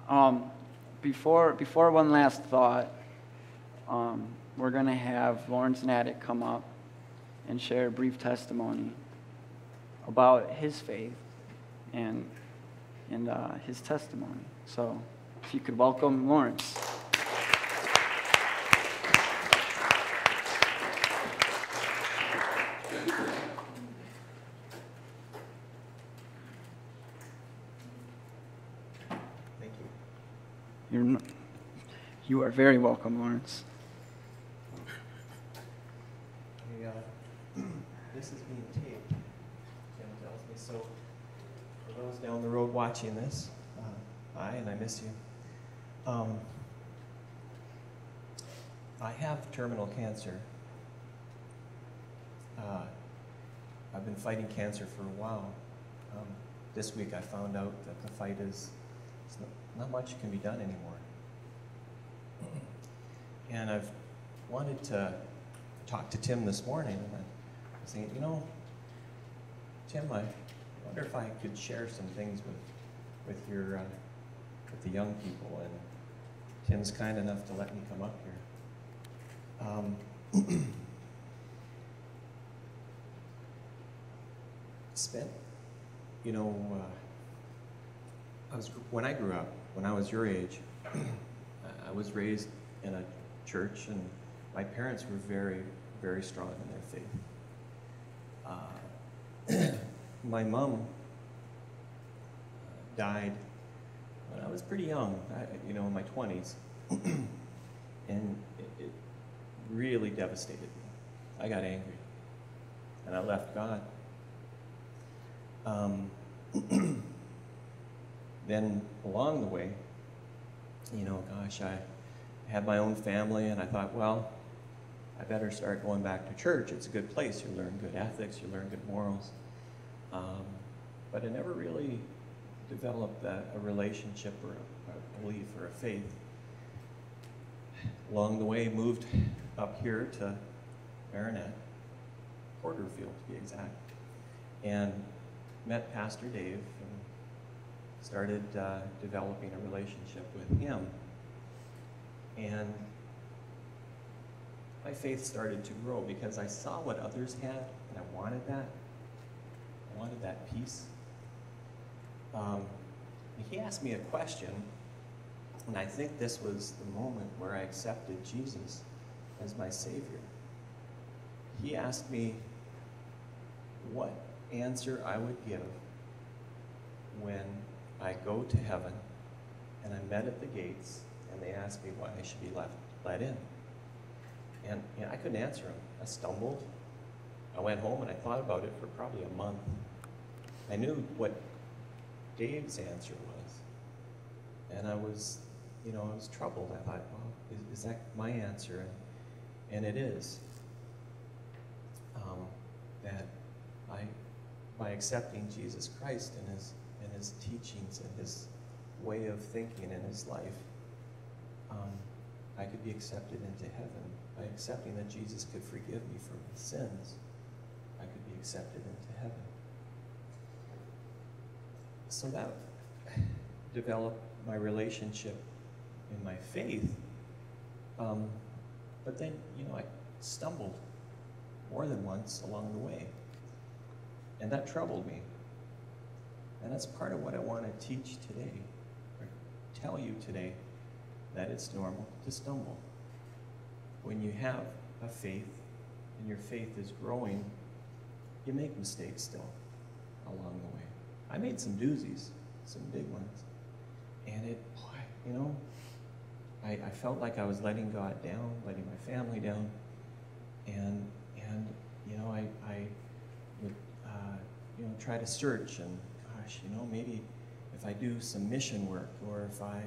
Um, before one last thought, we're going to have Lawrence Natick come up and share a brief testimony about his faith and his testimony. So, if you could welcome Lawrence. Thank you. You are very welcome, Lawrence. This is being taped, Tim tells me. So, for those down the road watching this, hi, and I miss you. I have terminal cancer. I've been fighting cancer for a while. This week I found out that the fight is not much can be done anymore. And I've wanted to talk to Tim this morning, and I was thinking, Tim, I wonder if I could share some things with the young people, and Tim's kind enough to let me come up here. When I grew up, when I was your age, I was raised in a church, and my parents were very, very strong in their faith. My mom died when I was pretty young, in my 20s, and it really devastated me. I got angry, and I left God. Then along the way, I had my own family, and I thought, well, I better start going back to church. It's a good place. You learn good ethics, you learn good morals. But I never really developed a relationship or a belief or a faith. Along the way, moved up here to Marinette, Porterfield to be exact, and met Pastor Dave and started developing a relationship with him. And my faith started to grow because I saw what others had, and I wanted that. I wanted that peace. He asked me a question, and I think this was the moment where I accepted Jesus as my Savior. He asked me what answer I would give when I go to heaven and I'm met at the gates and they ask me why I should be let in. And I couldn't answer him. I stumbled. I went home and I thought about it for probably a month. I knew what Dave's answer was. And I was troubled. I thought, well, is that my answer? And it is. That by accepting Jesus Christ and his teachings and his way of thinking in his life, I could be accepted into heaven. By accepting that Jesus could forgive me for my sins, I could be accepted into heaven. So that developed my relationship in my faith. But then, I stumbled more than once along the way. And that troubled me. And that's part of what I want to teach today, or tell you today, that it's normal to stumble. When you have a faith, and your faith is growing, you make mistakes still along the way. I made some doozies, some big ones. And I felt like I was letting God down, letting my family down. And I would try to search, and gosh, maybe if I do some mission work, or if I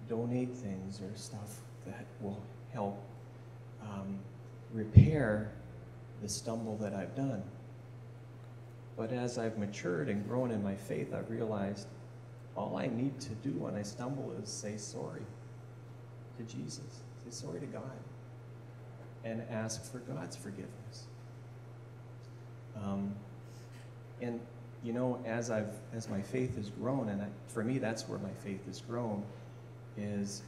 donate things or stuff that will help repair the stumble that I've done. But as I've matured and grown in my faith, I've realized all I need to do when I stumble is say sorry to Jesus, say sorry to God, and ask for God's forgiveness. And as my faith has grown, and for me, that's where my faith has grown, is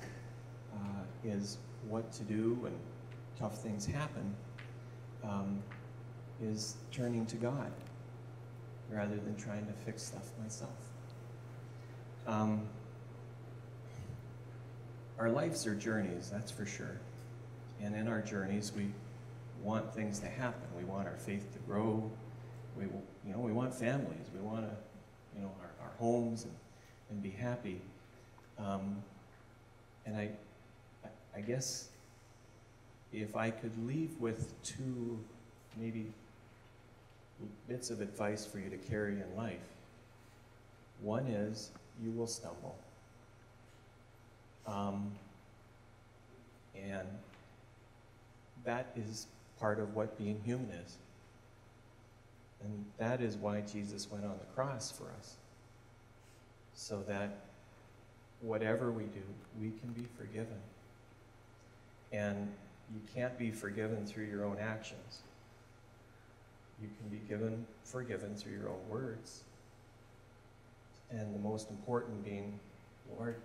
what to do when tough things happen, is turning to God rather than trying to fix stuff myself. Our lives are journeys, that's for sure. And in our journeys, we want things to happen. We want our faith to grow. We want families. We want to, our homes and be happy. And I guess if I could leave with two maybe bits of advice for you to carry in life. One is you will stumble. And that is part of what being human is. And that is why Jesus went on the cross for us. So that whatever we do, we can be forgiven. And you can't be forgiven through your own actions. You can be forgiven through your own words. And the most important being, Lord,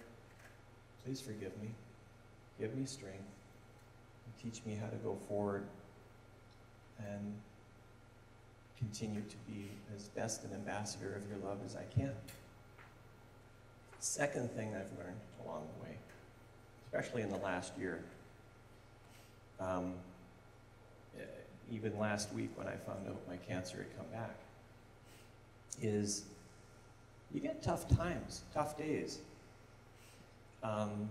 please forgive me. Give me strength. And teach me how to go forward and continue to be as best an ambassador of your love as I can. Second thing I've learned along the way, especially in the last year, even last week when I found out my cancer had come back, is you get tough times, tough days. And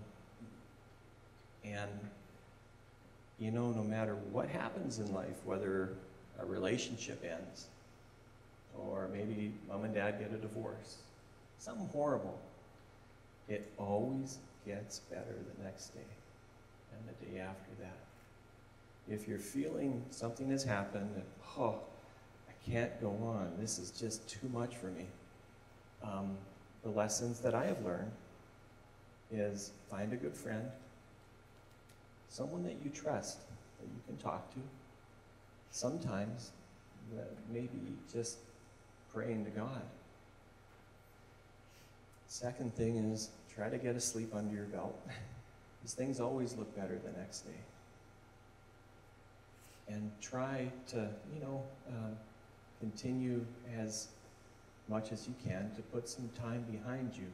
no matter what happens in life, whether a relationship ends, or maybe mom and dad get a divorce, something horrible, it always gets better the next day and the day after that. If you're feeling something has happened and, I can't go on, this is just too much for me, the lessons that I have learned is find a good friend, someone that you trust, that you can talk to. Sometimes that maybe just praying to God. Second thing is try to get a sleep under your belt, because things always look better the next day. And try to, continue as much as you can to put some time behind you.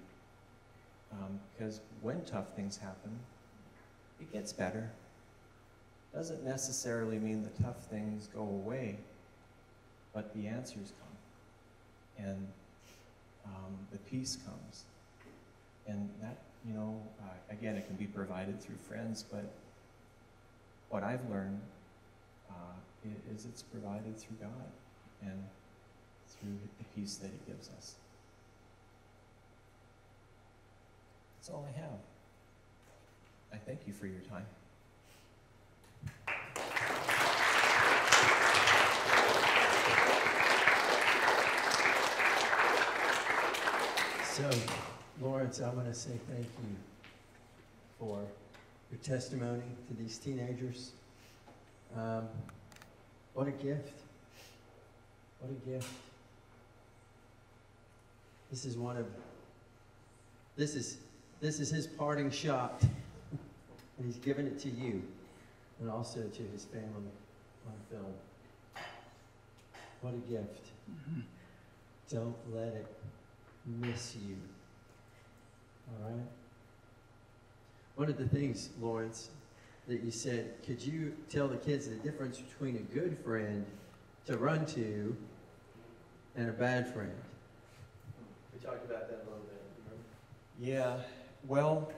Because when tough things happen, it gets better. Doesn't necessarily mean the tough things go away, but the answers come. And the peace comes. And that, again, it can be provided through friends, but what I've learned is it's provided through God and through the peace that He gives us. That's all I have. I thank you for your time. So, Lawrence, I want to say thank you for your testimony to these teenagers. What a gift. What a gift. This is his parting shot. And he's given it to you and also to his family on film. What a gift. Mm-hmm. Don't let it miss you. All right? One of the things, Lawrence, that you said, could you tell the kids the difference between a good friend to run to and a bad friend? We talked about that a little bit, remember? Yeah, well,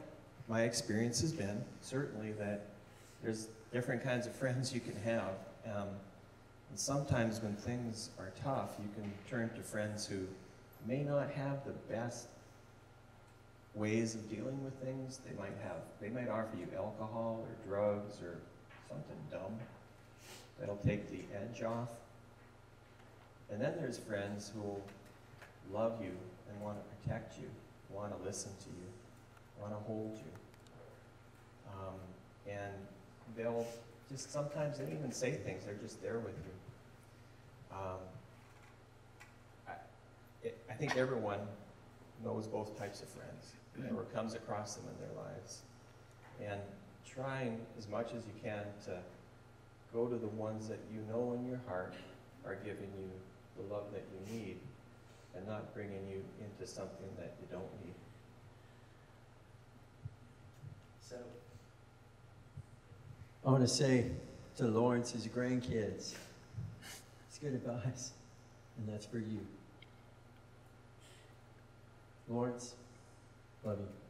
my experience has been certainly that there's different kinds of friends you can have. And sometimes when things are tough, you can turn to friends who may not have the best ways of dealing with things. They might offer you alcohol or drugs or something dumb that'll take the edge off. And then there's friends who will love you and want to protect you, want to listen to you, want to hold you. And they'll just, sometimes they don't even say things, they're just there with you. I think everyone knows both types of friends, or comes across them in their lives. And trying as much as you can to go to the ones that you know in your heart are giving you the love that you need and not bringing you into something that you don't need. So, I want to say to Lawrence's grandkids, it's good advice, and that's for you. Lawrence, love you.